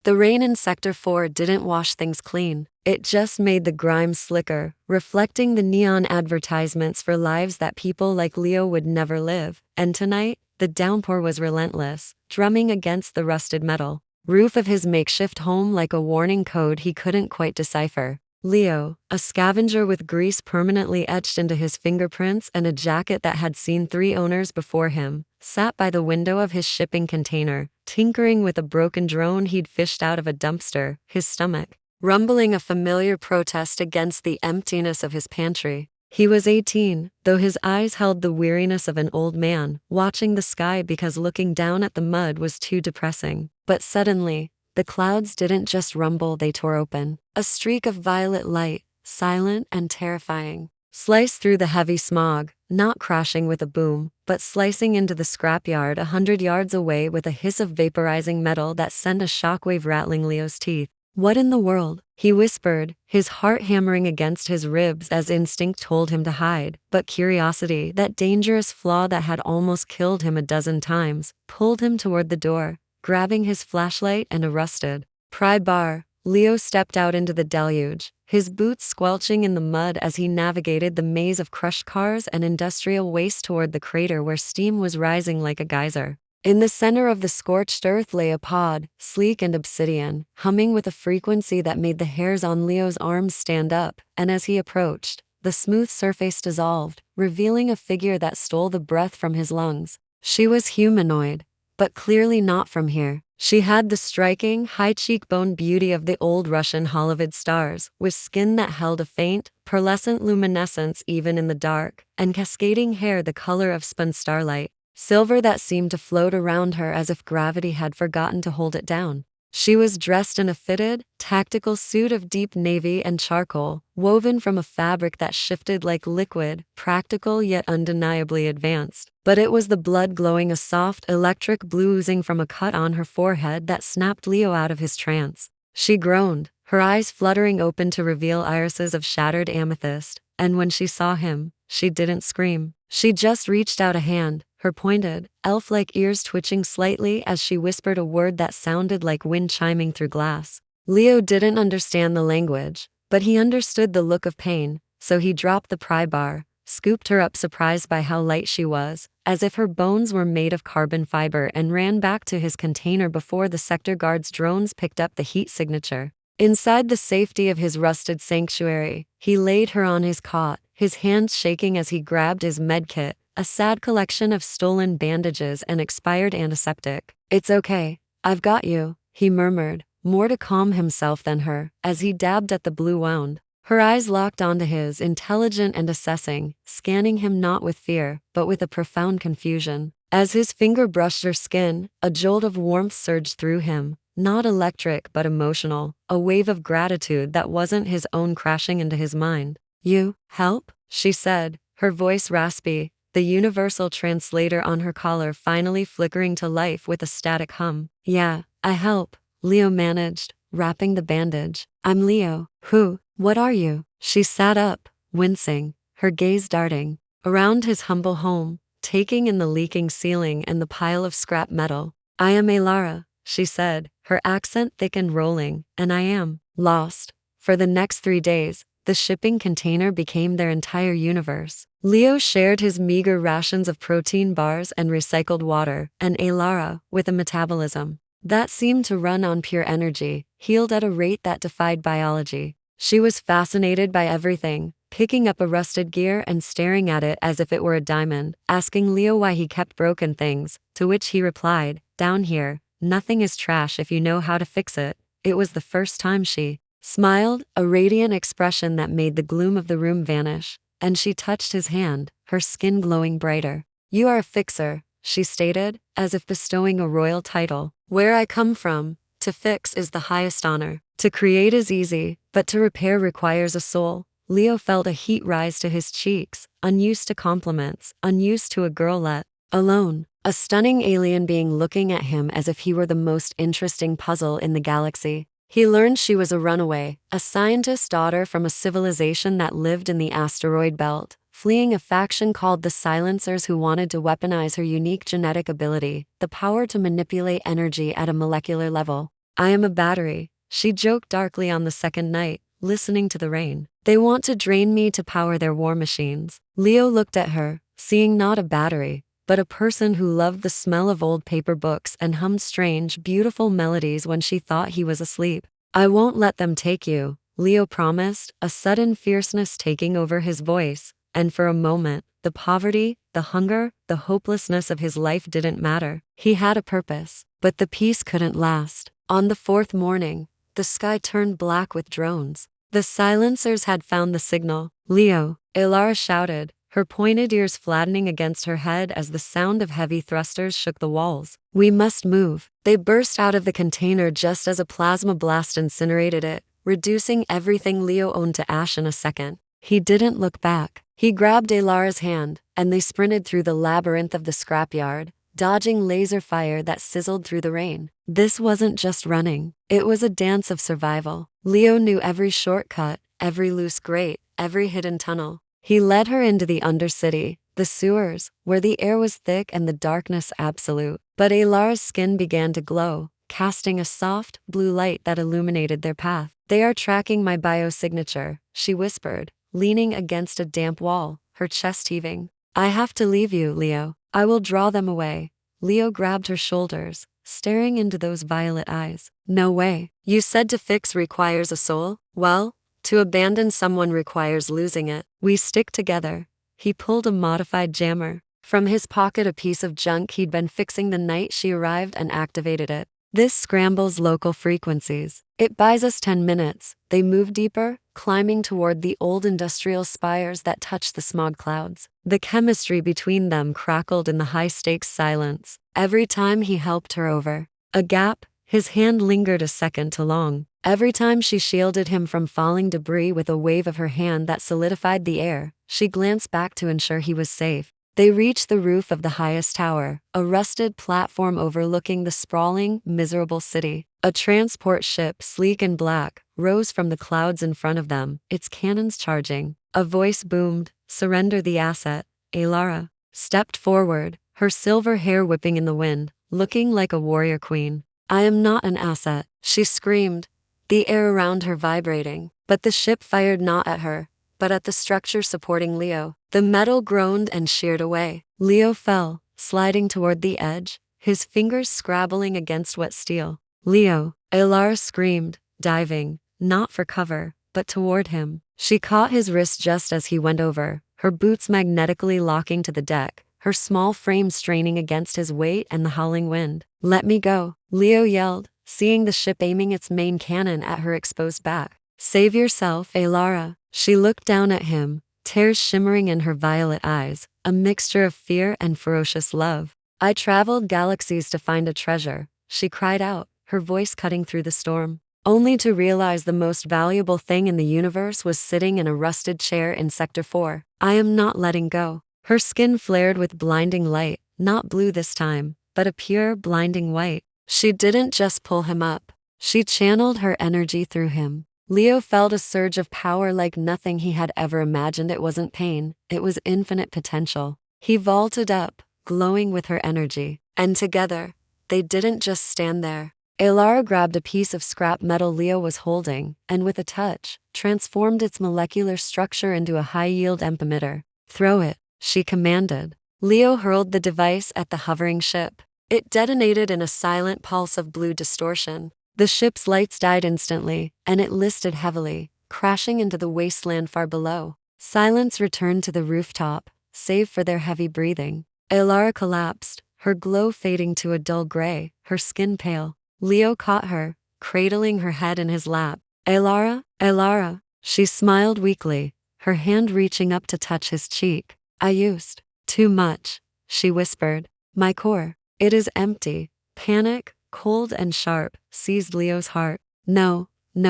The rain in Sector 4 didn't wash things clean. It just made the grime slicker, reflecting the neon advertisements for lives that people like Leo would never live. And tonight, the downpour was relentless, drumming against the rusted metal roof of his makeshift home like a warning code he couldn't quite decipher. Leo, a scavenger with grease permanently etched into his fingerprints and a jacket that had seen 3 owners before him, sat by the window of his shipping container, tinkering with a broken drone he'd fished out of a dumpster, his stomach rumbling a familiar protest against the emptiness of his pantry. He was 18, though his eyes held the weariness of an old man, watching the sky because looking down at the mud was too depressing. But suddenly, the clouds didn't just rumble, they tore open. A streak of violet light, silent and terrifying, sliced through the heavy smog, not crashing with a boom, but slicing into the scrapyard 100 yards away with a hiss of vaporizing metal that sent a shockwave rattling Leo's teeth. "What in the world?" he whispered, his heart hammering against his ribs as instinct told him to hide. But curiosity, that dangerous flaw that had almost killed him a dozen times, pulled him toward the door, grabbing his flashlight and a rusted pry bar. Leo stepped out into the deluge, his boots squelching in the mud as he navigated the maze of crushed cars and industrial waste toward the crater where steam was rising like a geyser. In the center of the scorched earth lay a pod, sleek and obsidian, humming with a frequency that made the hairs on Leo's arms stand up, and as he approached, the smooth surface dissolved, revealing a figure that stole the breath from his lungs. She was humanoid, but clearly not from here. She had the striking, high cheekbone beauty of the old Russian Hollywood stars, with skin that held a faint, pearlescent luminescence even in the dark, and cascading hair the color of spun starlight. Silver that seemed to float around her as if gravity had forgotten to hold it down. She was dressed in a fitted, tactical suit of deep navy and charcoal, woven from a fabric that shifted like liquid, practical yet undeniably advanced. But it was the blood glowing a soft, electric blue oozing from a cut on her forehead that snapped Leo out of his trance. She groaned, her eyes fluttering open to reveal irises of shattered amethyst, and when she saw him, she didn't scream. She just reached out a hand, her pointed, elf-like ears twitching slightly as she whispered a word that sounded like wind chiming through glass. Leo didn't understand the language, but he understood the look of pain, so he dropped the pry bar, scooped her up surprised by how light she was, as if her bones were made of carbon fiber, and ran back to his container before the sector guard's drones picked up the heat signature. Inside the safety of his rusted sanctuary, he laid her on his cot, his hands shaking as he grabbed his medkit, a sad collection of stolen bandages and expired antiseptic. "It's okay, I've got you," he murmured, more to calm himself than her, as he dabbed at the blue wound. Her eyes locked onto his, intelligent and assessing, scanning him not with fear, but with a profound confusion. As his finger brushed her skin, a jolt of warmth surged through him, not electric but emotional, a wave of gratitude that wasn't his own crashing into his mind. "You help?" she said, her voice raspy, the universal translator on her collar finally flickering to life with a static hum. "Yeah, I help," Leo managed, wrapping the bandage. "I'm Leo. Who? What are you?" She sat up, wincing, her gaze darting around his humble home, taking in the leaking ceiling and the pile of scrap metal. "I am Elara," she said, her accent thick and rolling, "and I am lost." For the next 3 days, the shipping container became their entire universe. Leo shared his meager rations of protein bars and recycled water, and Elara, with a metabolism that seemed to run on pure energy, healed at a rate that defied biology. She was fascinated by everything, picking up a rusted gear and staring at it as if it were a diamond, asking Leo why he kept broken things, to which he replied, "Down here, nothing is trash if you know how to fix it." It was the first time she smiled, a radiant expression that made the gloom of the room vanish, and she touched his hand, her skin glowing brighter. "You are a fixer," she stated, as if bestowing a royal title. "Where I come from, to fix is the highest honor. To create is easy, but to repair requires a soul." Leo felt a heat rise to his cheeks, unused to compliments, unused to a girl let alone a stunning alien being looking at him as if he were the most interesting puzzle in the galaxy. He learned she was a runaway, a scientist's daughter from a civilization that lived in the asteroid belt, fleeing a faction called the Silencers who wanted to weaponize her unique genetic ability, the power to manipulate energy at a molecular level. I am a battery, she joked darkly on the second night, listening to the rain. They want to drain me to power their war machines. Leo looked at her, seeing not a battery, but a person who loved the smell of old paper books and hummed strange, beautiful melodies when she thought he was asleep. I won't let them take you, Leo promised, a sudden fierceness taking over his voice, and for a moment, the poverty, the hunger, the hopelessness of his life didn't matter. He had a purpose, but the peace couldn't last. On the fourth morning, the sky turned black with drones. The silencers had found the signal. Leo, Elara shouted, her pointed ears flattening against her head as the sound of heavy thrusters shook the walls. We must move. They burst out of the container just as a plasma blast incinerated it, reducing everything Leo owned to ash in a second. He didn't look back. He grabbed Elara's hand, and they sprinted through the labyrinth of the scrapyard, dodging laser fire that sizzled through the rain. This wasn't just running. It was a dance of survival. Leo knew every shortcut, every loose grate, every hidden tunnel. He led her into the undercity, the sewers, where the air was thick and the darkness absolute. But Elara's skin began to glow, casting a soft, blue light that illuminated their path. They are tracking my biosignature, she whispered, leaning against a damp wall, her chest heaving. I have to leave you, Leo. I will draw them away. Leo grabbed her shoulders, staring into those violet eyes. No way. You said to fix requires a soul? Well, to abandon someone requires losing it. We stick together. He pulled a modified jammer from his pocket, a piece of junk he'd been fixing the night she arrived, and activated it. This scrambles local frequencies. It buys us 10 minutes. They moved deeper, climbing toward the old industrial spires that touched the smog clouds. The chemistry between them crackled in the high-stakes silence. Every time he helped her over a gap, his hand lingered a second too long. Every time she shielded him from falling debris with a wave of her hand that solidified the air, she glanced back to ensure he was safe. They reached the roof of the highest tower, a rusted platform overlooking the sprawling, miserable city. A transport ship, sleek and black, rose from the clouds in front of them, its cannons charging. A voice boomed, "Surrender the asset." Elara stepped forward, her silver hair whipping in the wind, looking like a warrior queen. I am not an asset, she screamed, the air around her vibrating. But the ship fired not at her, but at the structure supporting Leo. The metal groaned and sheared away. Leo fell, sliding toward the edge, his fingers scrabbling against wet steel. Leo, Elara screamed, diving, not for cover, but toward him. She caught his wrist just as he went over, her boots magnetically locking to the deck, her small frame straining against his weight and the howling wind. Let me go, Leo yelled, seeing the ship aiming its main cannon at her exposed back. Save yourself, Elara. She looked down at him, tears shimmering in her violet eyes, a mixture of fear and ferocious love. I traveled galaxies to find a treasure, she cried out, her voice cutting through the storm, only to realize the most valuable thing in the universe was sitting in a rusted chair in Sector 4. I am not letting go. Her skin flared with blinding light, not blue this time, but a pure, blinding white. She didn't just pull him up. She channeled her energy through him. Leo felt a surge of power like nothing he had ever imagined. It wasn't pain, it was infinite potential. He vaulted up, glowing with her energy. And together, they didn't just stand there. Elara grabbed a piece of scrap metal Leo was holding, and with a touch, transformed its molecular structure into a high-yield emitter. Throw it, she commanded. Leo hurled the device at the hovering ship. It detonated in a silent pulse of blue distortion. The ship's lights died instantly, and it listed heavily, crashing into the wasteland far below. Silence returned to the rooftop, save for their heavy breathing. Elara collapsed, her glow fading to a dull gray, her skin pale. Leo caught her, cradling her head in his lap. Elara, Elara. She smiled weakly, her hand reaching up to touch his cheek. I used too much, she whispered. My core, it is empty. Panic, cold and sharp, seized Leo's heart. No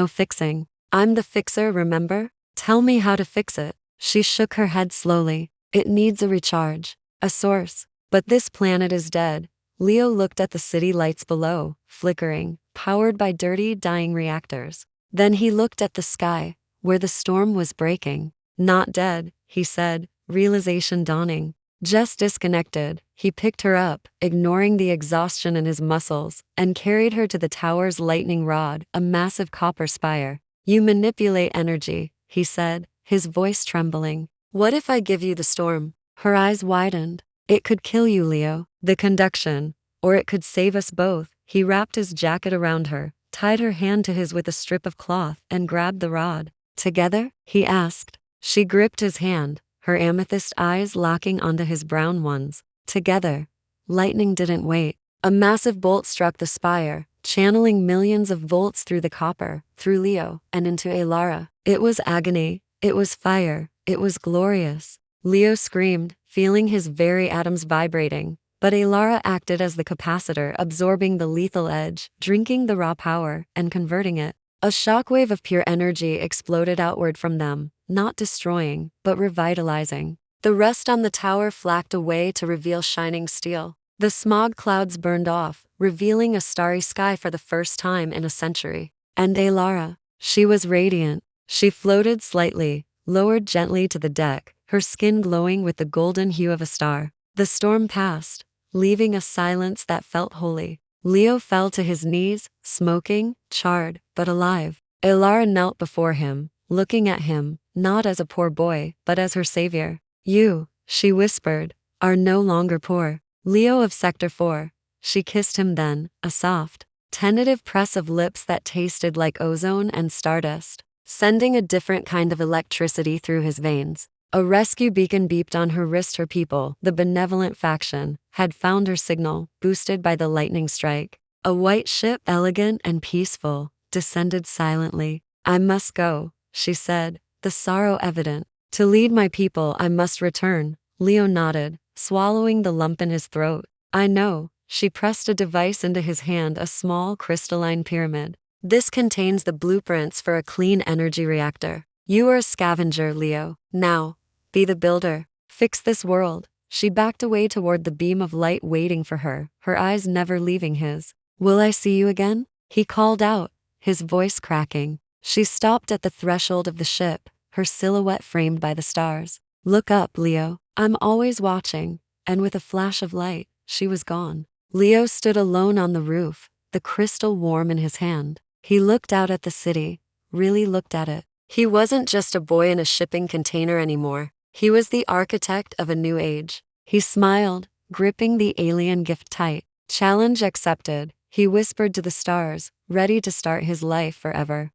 fixing. I'm the fixer, remember? Tell me how to fix it. She shook her head slowly. It needs a recharge, a source. But this planet is dead. Leo looked at the city lights below, flickering, powered by dirty, dying reactors. Then he looked at the sky, where the storm was breaking. Not dead, he said, realization dawning. Just disconnected, he picked her up, ignoring the exhaustion in his muscles, and carried her to the tower's lightning rod, a massive copper spire. You manipulate energy, he said, his voice trembling. What if I give you the storm? Her eyes widened. It could kill you, Leo, the conduction. Or it could save us both. He wrapped his jacket around her, tied her hand to his with a strip of cloth, and grabbed the rod. Together? He asked. She gripped his hand, her amethyst eyes locking onto his brown ones. Together. Lightning didn't wait. A massive bolt struck the spire, channeling millions of volts through the copper, through Leo, and into Elara. It was agony. It was fire. It was glorious. Leo screamed, feeling his very atoms vibrating. But Elara acted as the capacitor, absorbing the lethal edge, drinking the raw power, and converting it. A shockwave of pure energy exploded outward from them, not destroying, but revitalizing. The rust on the tower flacked away to reveal shining steel. The smog clouds burned off, revealing a starry sky for the first time in a century. And Elara, she was radiant. She floated slightly, lowered gently to the deck, her skin glowing with the golden hue of a star. The storm passed, leaving a silence that felt holy. Leo fell to his knees, smoking, charred, but alive. Elara knelt before him, looking at him, not as a poor boy, but as her savior. You, she whispered, are no longer poor. Leo of Sector 4. She kissed him then, a soft, tentative press of lips that tasted like ozone and stardust, sending a different kind of electricity through his veins. A rescue beacon beeped on her wrist. Her people, the benevolent faction, had found her signal, boosted by the lightning strike. A white ship, elegant and peaceful, descended silently. I must go, she said, the sorrow evident. To lead my people I must return. Leo nodded, swallowing the lump in his throat. I know. She pressed a device into his hand, a small crystalline pyramid. This contains the blueprints for a clean energy reactor. You are a scavenger, Leo. Now, be the builder. Fix this world. She backed away toward the beam of light waiting for her, her eyes never leaving his. Will I see you again? He called out, his voice cracking. She stopped at the threshold of the ship, her silhouette framed by the stars. Look up, Leo. I'm always watching. And with a flash of light, she was gone. Leo stood alone on the roof, the crystal warm in his hand. He looked out at the city, really looked at it. He wasn't just a boy in a shipping container anymore. He was the architect of a new age. He smiled, gripping the alien gift tight. Challenge accepted, he whispered to the stars, ready to start his life forever.